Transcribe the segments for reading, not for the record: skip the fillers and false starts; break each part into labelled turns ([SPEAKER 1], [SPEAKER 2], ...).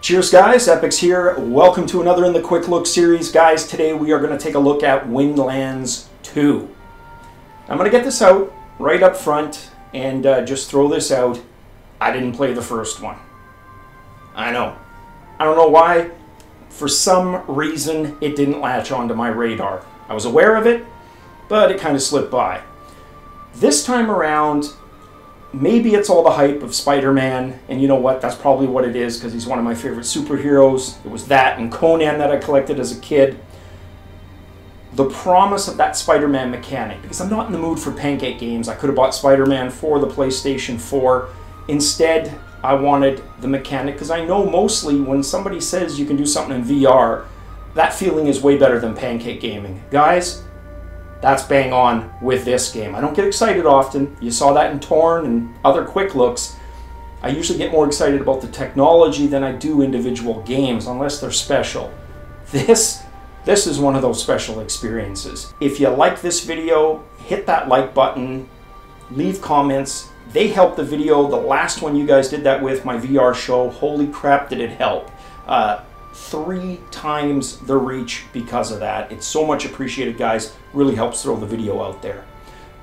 [SPEAKER 1] Cheers guys, Epix here. Welcome to another in the Quick Look series. Guys, today we are going to take a look at Windlands 2. I'm going to get this out right up front and just throw this out. I didn't play the first one. I know. I don't know why. For some reason, it didn't latch onto my radar. I was aware of it, but it kind of slipped by. This time around, maybe it's all the hype of Spider-Man, and you know what, that's probably what it is, because he's one of my favorite superheroes. It was that and Conan that I collected as a kid. The promise of that Spider-Man mechanic, because I'm not in the mood for pancake games. I could have bought Spider-Man for the PlayStation 4. Instead, I wanted the mechanic, because I know mostly when somebody says you can do something in VR, that feeling is way better than pancake gaming. Guys, that's bang on with this game. I don't get excited often. You saw that in Torn and other quick looks. I usually get more excited about the technology than I do individual games, unless they're special. This is one of those special experiences. If you like this video, hit that like button, leave comments. They help the video. The last one you guys did that with, my VR show, holy crap did it help. 3 times the reach because of that. It's so much appreciated, guys. Really helps throw the video out there.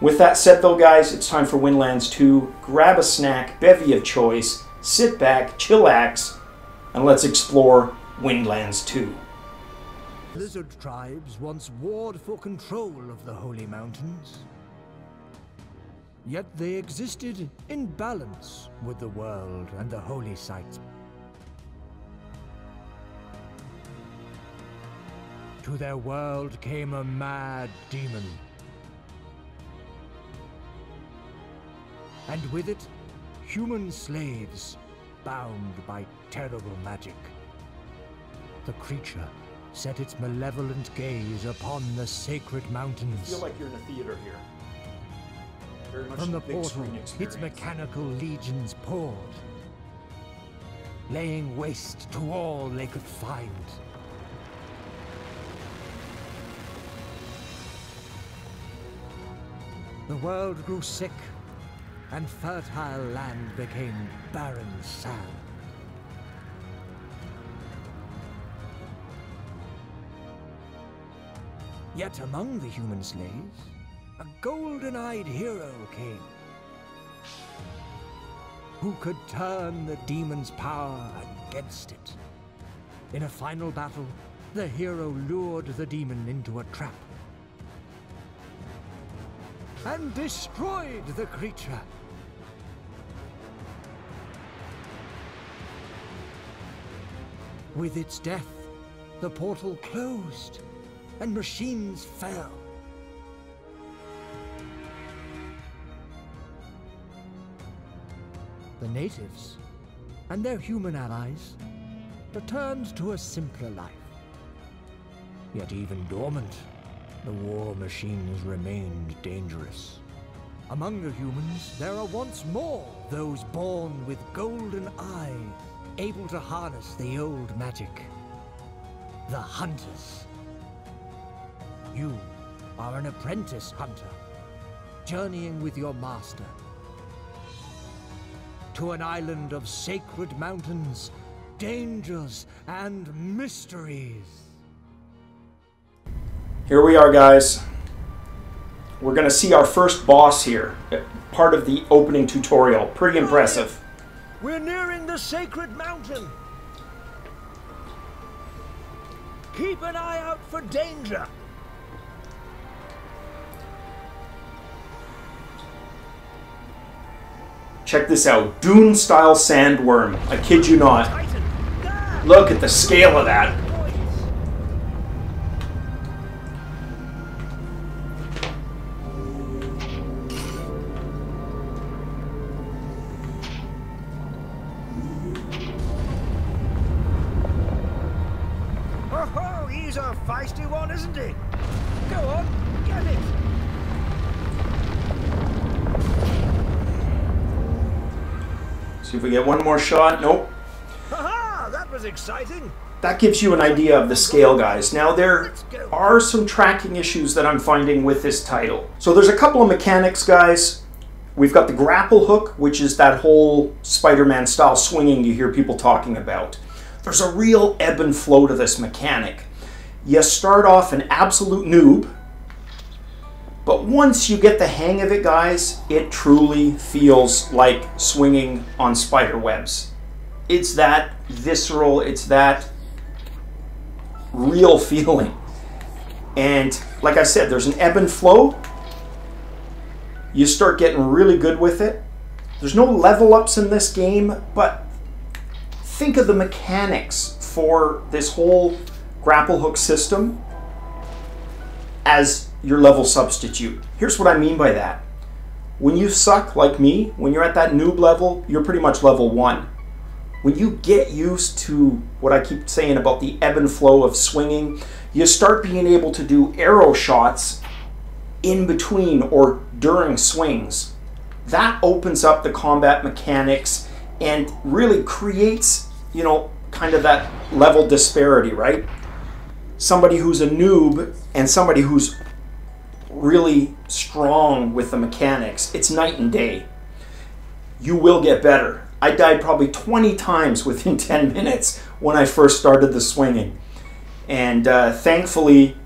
[SPEAKER 1] With that said though, guys, it's time for Windlands 2. Grab a snack, bevy of choice, sit back, chillax, and let's explore Windlands 2.
[SPEAKER 2] Lizard tribes once warred for control of the Holy Mountains. Yet they existed in balance with the world and the holy sites. To their world came a mad demon. And with it, human slaves bound by terrible magic. The creature set its malevolent gaze upon the sacred mountains.
[SPEAKER 1] I feel like you're in a theater here. Very much
[SPEAKER 2] From the
[SPEAKER 1] big
[SPEAKER 2] portal,
[SPEAKER 1] screen
[SPEAKER 2] its
[SPEAKER 1] experience.
[SPEAKER 2] mechanical legions poured, laying waste to all they could find. The world grew sick, and fertile land became barren sand. Yet among the human slaves, a golden-eyed hero came, who could turn the demon's power against it. In a final battle, the hero lured the demon into a trap and destroyed the creature. With its death, the portal closed and machines fell. The natives and their human allies returned to a simpler life. Yet even dormant, the war machines remained dangerous. Among the humans, there are once more those born with golden eyes, able to harness the old magic. The hunters. You are an apprentice hunter, journeying with your master to an island of sacred mountains, dangers, and mysteries.
[SPEAKER 1] Here we are, guys. We're going to see our first boss here, part of the opening tutorial. Pretty impressive.
[SPEAKER 2] We're nearing the sacred mountain. Keep an eye out for danger.
[SPEAKER 1] Check this out. Dune-style sandworm. I kid you not. Look at the scale of that.
[SPEAKER 2] Oh, he's a feisty one, isn't he? Go on, get it.
[SPEAKER 1] See if we get one more shot. Nope.
[SPEAKER 2] Haha, that was exciting.
[SPEAKER 1] That gives you an idea of the scale, guys. Now, there are some tracking issues that I'm finding with this title. So there's a couple of mechanics, guys. We've got the grapple hook, which is that whole Spider-Man style swinging you hear people talking about. there's a real ebb and flow to this mechanic. You start off an absolute noob, but once you get the hang of it, guys, it truly feels like swinging on spider webs. It's that visceral, it's that real feeling. And like I said, there's an ebb and flow. You start getting really good with it. There's no level ups in this game, but think of the mechanics for this whole grapple hook system as your level substitute. Here's what I mean by that. When you suck like me, when you're at that noob level, you're pretty much level 1. When you get used to what I keep saying about the ebb and flow of swinging, you start being able to do arrow shots in between or during swings. That opens up the combat mechanics and really creates, you know, kind of that level disparity, right? Somebody who's a noob and somebody who's really strong with the mechanics, it's night and day. You will get better. I died probably 20 times within 10 minutes when I first started the swinging. And thankfully,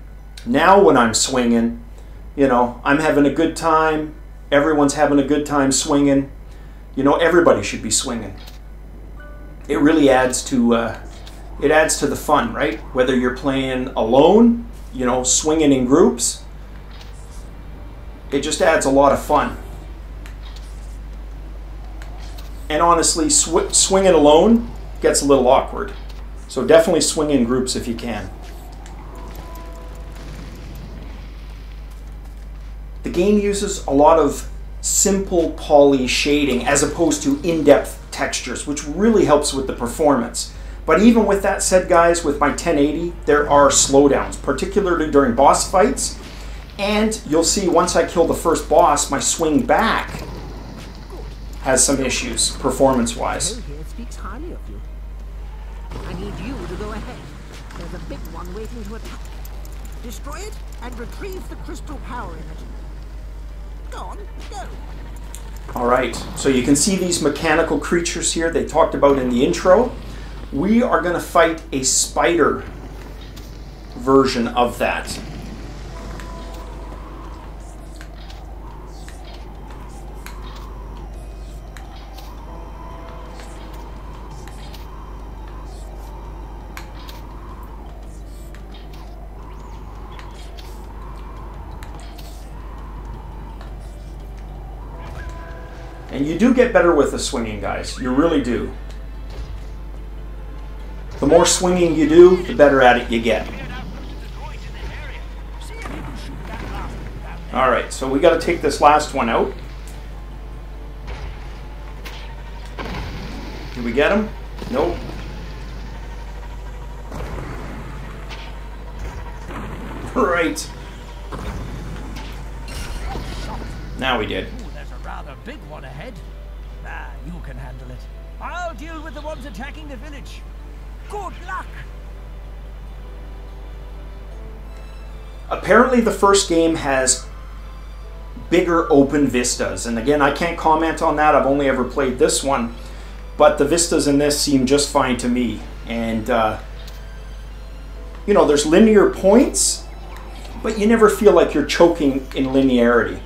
[SPEAKER 1] now when I'm swinging, you know, I'm having a good time. Everyone's having a good time swinging. You know, everybody should be swinging. It really adds to the fun, right? Whether you're playing alone, you know, swinging in groups, it just adds a lot of fun. And honestly, swinging alone gets a little awkward. So definitely swing in groups if you can. The game uses a lot of simple poly shading as opposed to in-depth textures, which really helps with the performance. But even with that said, guys, with my 1080, there are slowdowns, particularly during boss fights. And you'll see once I kill the first boss, my swing back has some issues performance-wise.
[SPEAKER 3] Here speaks highly of you. I need you to go ahead. There's a big one waiting to attack. Destroy it and retrieve the crystal power in it. Go on, go.
[SPEAKER 1] All right, so you can see these mechanical creatures here they talked about in the intro. We are going to fight a spider version of that. And you do get better with the swinging, guys. You really do. The more swinging you do, the better at it you get. Alright, so we got to take this last one out. Did we get him? Nope. Right. Now we did.
[SPEAKER 4] Big one ahead. Ah, you can handle it. I'll deal with the ones attacking the village. Good luck.
[SPEAKER 1] Apparently the first game has bigger open vistas, and again, I can't comment on that. I've only ever played this one, but the vistas in this seem just fine to me. And you know, there's linear points, but you never feel like you're choking in linearity.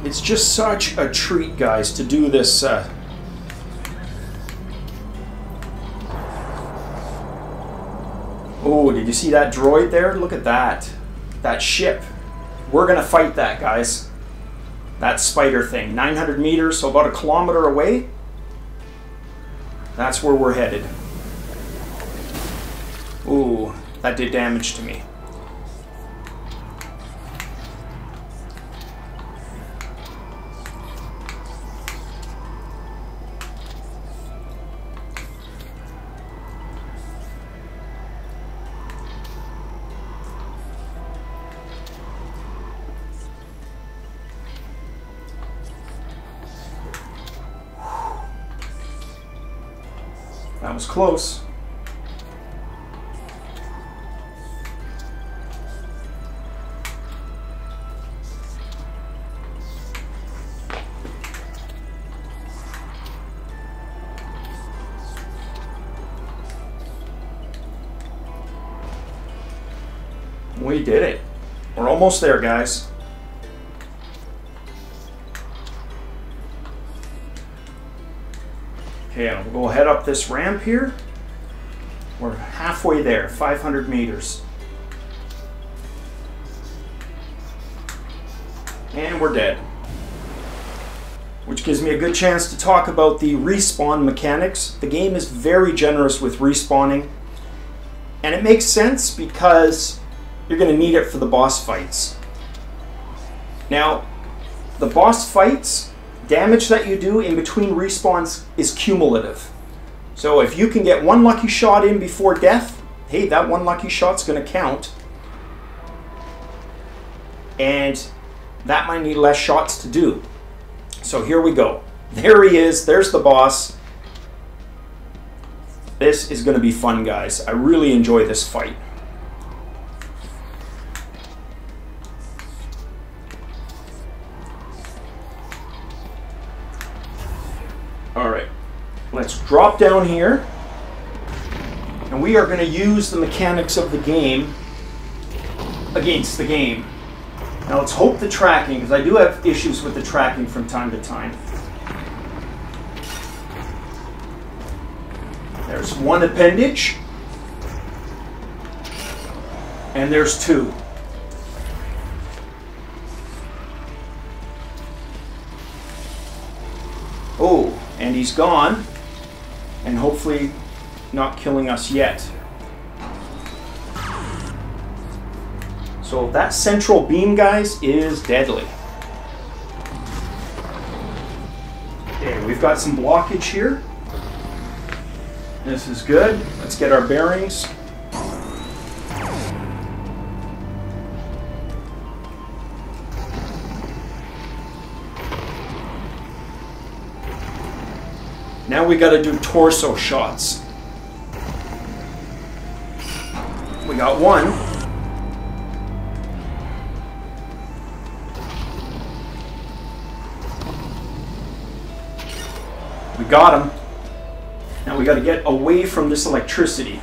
[SPEAKER 1] It's just such a treat, guys, to do this. Oh, did you see that droid there? Look at that. That ship. We're going to fight that, guys. That spider thing. 900 meters, so about 1 kilometer away. That's where we're headed. Ooh, that did damage to me. That was close. We did it. We're almost there, guys. Okay, I'll go head up this ramp here. We're halfway there, 500 meters. And we're dead. Which gives me a good chance to talk about the respawn mechanics. The game is very generous with respawning. And it makes sense because you're going to need it for the boss fights. Now, the boss fights, damage that you do in between respawns is cumulative. So if you can get one lucky shot in before death, hey, that one lucky shot's going to count. And that might need less shots to do. So here we go. There he is. There's the boss. This is going to be fun, guys. I really enjoy this fight. All right. Let's drop down here. And we are going to use the mechanics of the game against the game. Now let's hope the tracking, because I do have issues with the tracking from time to time. There's one appendage. And there's two. Oh, and he's gone. And hopefully not killing us yet. So that central beam, guys, is deadly. Okay, we've got some blockage here. This is good. Let's get our bearings. Now we got to do torso shots. We got one. We got him. Now we got to get away from this electricity.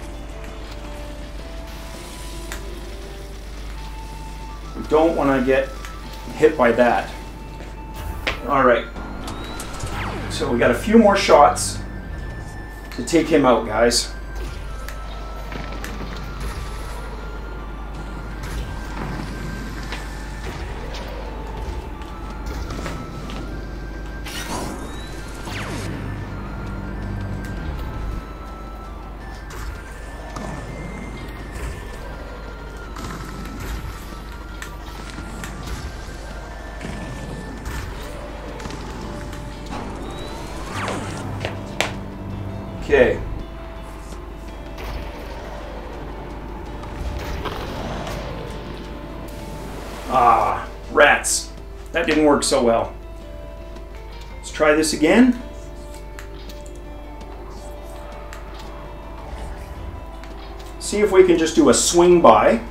[SPEAKER 1] We don't want to get hit by that. All right. So we got a few more shots to take him out, guys. Okay. Ah, rats. That didn't work so well. Let's try this again. See if we can just do a swing by.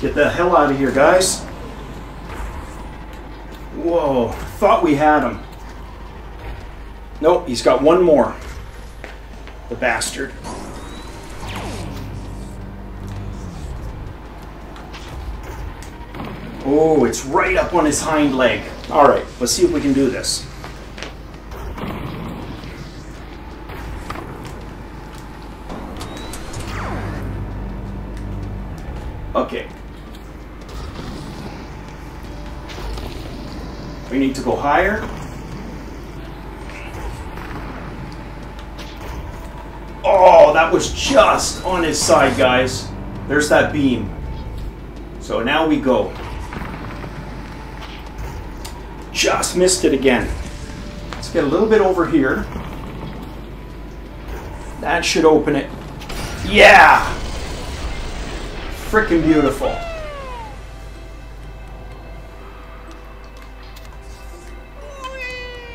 [SPEAKER 1] Get the hell out of here, guys. Whoa, thought we had him. Nope, he's got one more. The bastard. Oh, it's right up on his hind leg. All right, let's see if we can do this. Okay. We need to go higher. Oh, that was just on his side, guys. There's that beam. So now we go. Just missed it again. Let's get a little bit over here. That should open it. Yeah! Frickin' beautiful.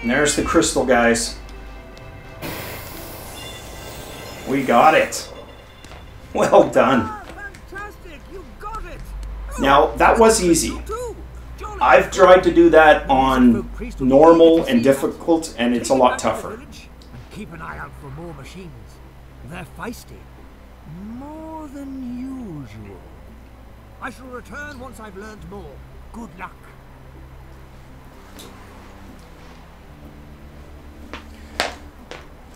[SPEAKER 1] And there's the crystal, guys. We got it. Well done.
[SPEAKER 3] Fantastic, you got it.
[SPEAKER 1] Now, that was easy. I've tried to do that on normal and difficult, and it's a lot tougher.
[SPEAKER 2] And keep an eye out for more machines. They're feisty. More than usual. I shall return once I've learned more. Good luck.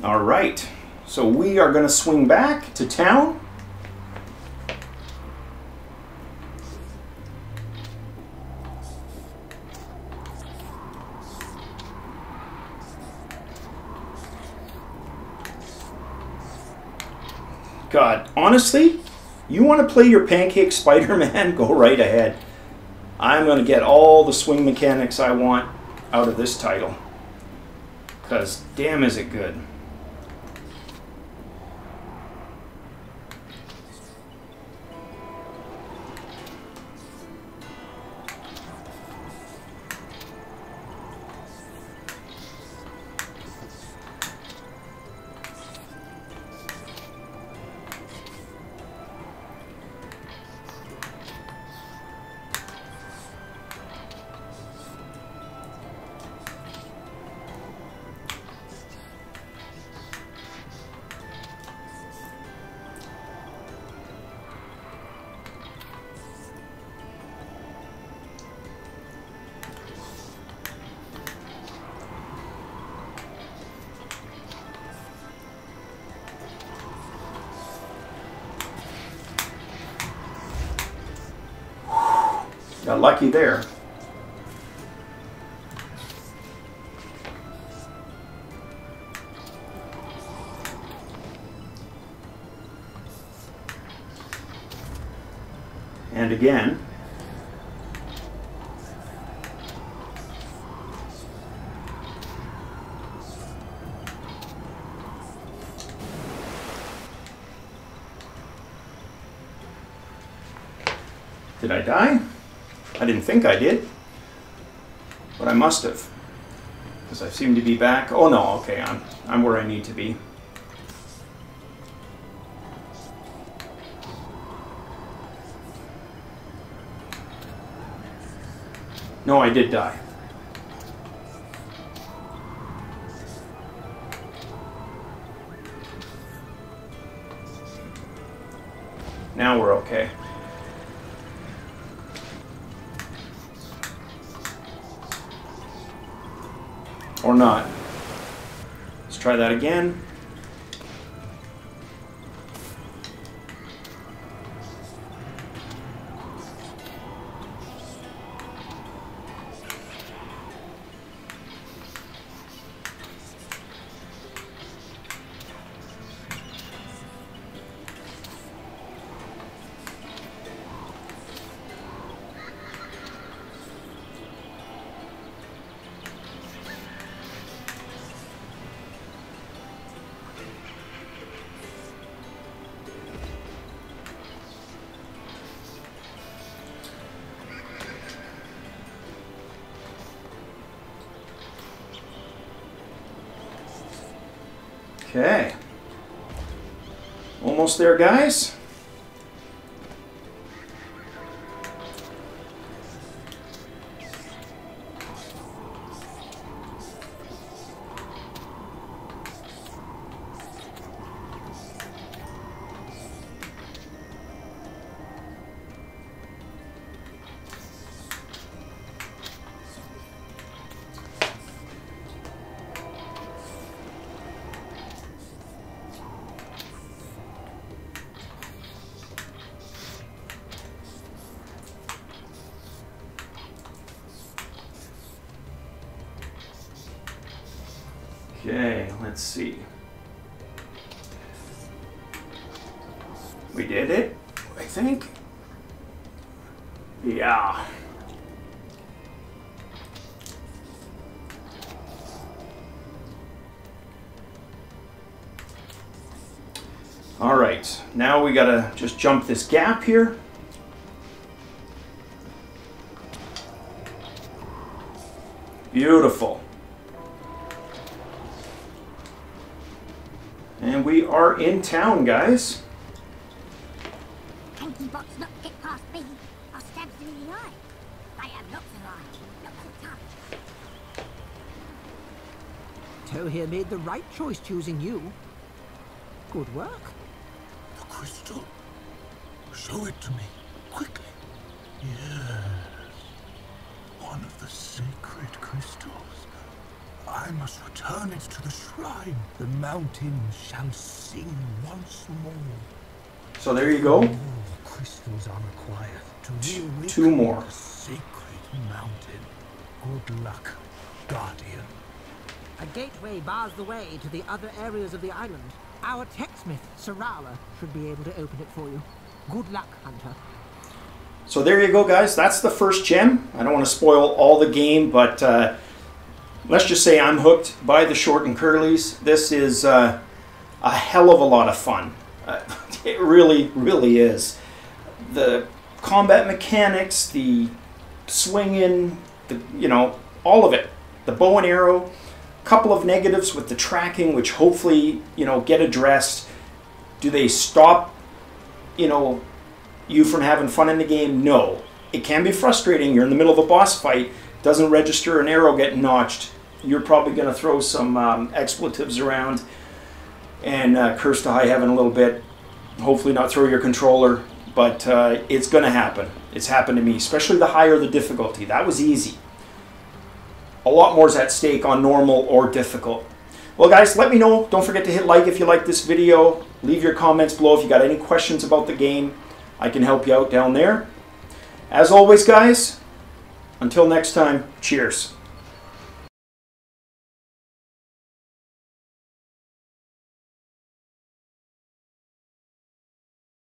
[SPEAKER 1] All right, so we are going to swing back to town. God, honestly, you want to play your pancake Spider-Man? Go right ahead. I'm going to get all the swing mechanics I want out of this title. Because damn is it good. Got lucky there. And again. Did I die? I didn't think I did, but I must have, because I seem to be back. Oh no, okay, I'm where I need to be. No, I did die. Now we're okay. Or not. Let's try that again. Okay. Almost there, guys. Okay, let's see. We did it, I think. Yeah. All right, now we gotta just jump this gap here. Beautiful. And we are in town, guys.
[SPEAKER 5] Hanky bots not get past me. I'll stab through the eye.
[SPEAKER 3] Tohir made the right choice choosing you. Good work.
[SPEAKER 5] The crystal. Show it to me, quickly. Yes. One of the sacred crystals. I must return it to the shrine. The mountain shall sing once more.
[SPEAKER 1] So there you go.
[SPEAKER 5] More crystals are required to reawaken
[SPEAKER 1] Two more.
[SPEAKER 5] the sacred mountain. Good luck, Guardian.
[SPEAKER 3] A gateway bars the way to the other areas of the island. Our techsmith, Sarala, should be able to open it for you. Good luck, Hunter.
[SPEAKER 1] So there you go, guys. That's the first gem. I don't want to spoil all the game, but let's just say I'm hooked by the short and curlies. This is a hell of a lot of fun. It really, really is. The combat mechanics, the swinging, all of it. The bow and arrow. Couple of negatives with the tracking, which hopefully, get addressed. Do they stop, you from having fun in the game? No. It can be frustrating. You're in the middle of a boss fight, doesn't register an arrow getting notched. You're probably going to throw some expletives around and curse to high heaven a little bit. Hopefully not throw your controller, but it's going to happen. It's happened to me, especially the higher the difficulty. That was easy. A lot more is at stake on normal or difficult. Well, guys, let me know. Don't forget to hit like if you like this video. Leave your comments below if you got any questions about the game. I can help you out down there. As always, guys, until next time, cheers.